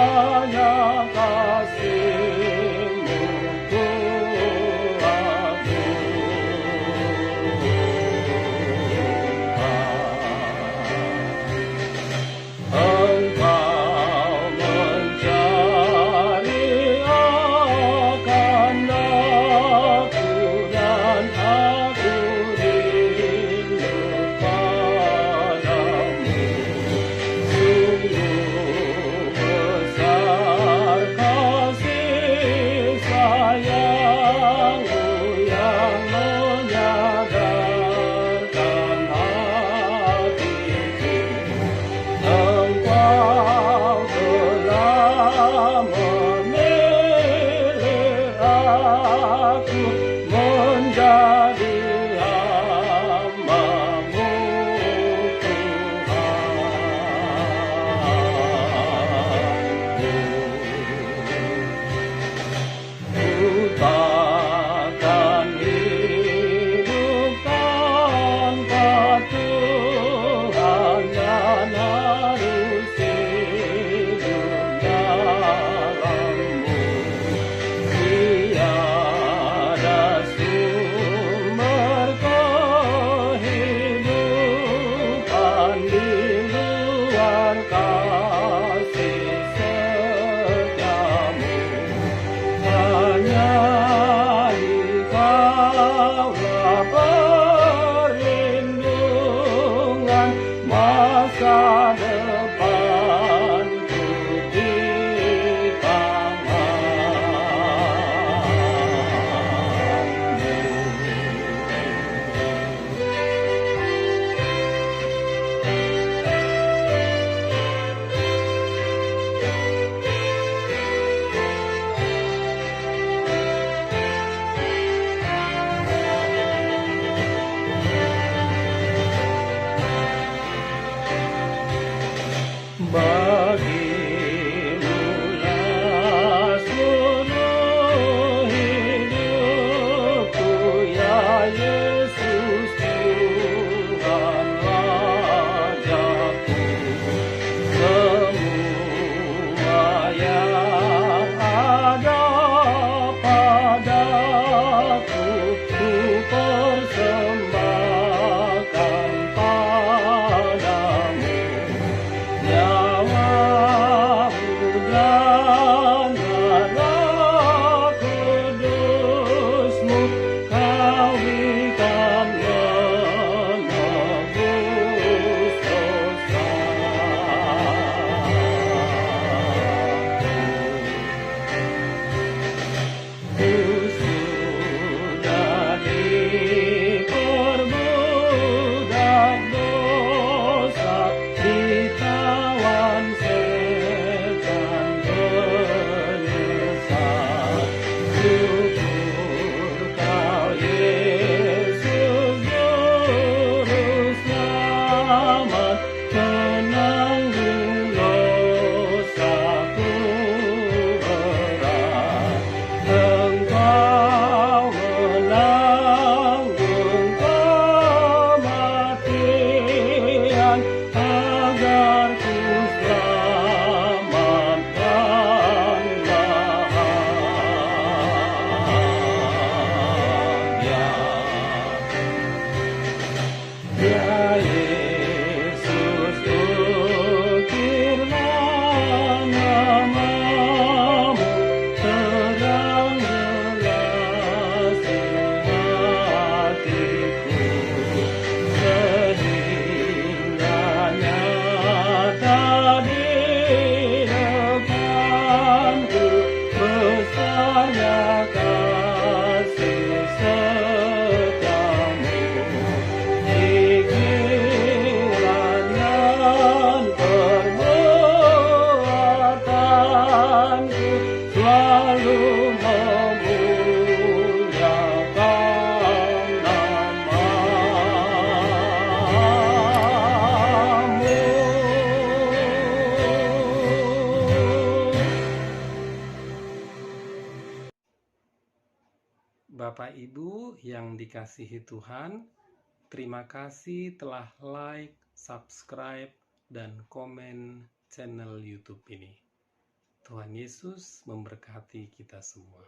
hanya kasih-Mu ku Engkau mencari akan aku dan aku rindu padamu. Sungguh besar kasih sayang-Mu yang menyadarkan hatiku. Engkau telah memilih aku menjadi hamba-Mu, Tuhanku. Ku takkan hidup tanpa Tuhan dan harus hidup dalam-Mu. Tiada sumber kehidupan di luar kasih setia-Mu. Hanya Engkaulah perlindungan masa depanku di Bagimu-lah seluruh hidupku, ya Yesus Tuhan Rajaku. Semua yang ada padaku ku persembahkan padamu. Nyawa-Mu dan darah kudus-Mu Kau berikan menebus dosaku. Ku sudah diperbudak dosa, ditawan setan penyesat. Syukur Kau Yesus Juru Selamat, penanggung dosaku berat. Engkau menanggung kematian agar ku selamat dan bahagia. Ya Yesus, ukirlah nama-Mu terang jelas di hatiku, sehingga nyata di depanku besarnya kasih setia-Mu. Pikiran dan perbuatanku selalu memuliakan nama-Mu. Bapak Ibu yang dikasihi Tuhan, terima kasih telah like, subscribe, dan komen channel YouTube ini. Tuhan Yesus memberkati kita semua.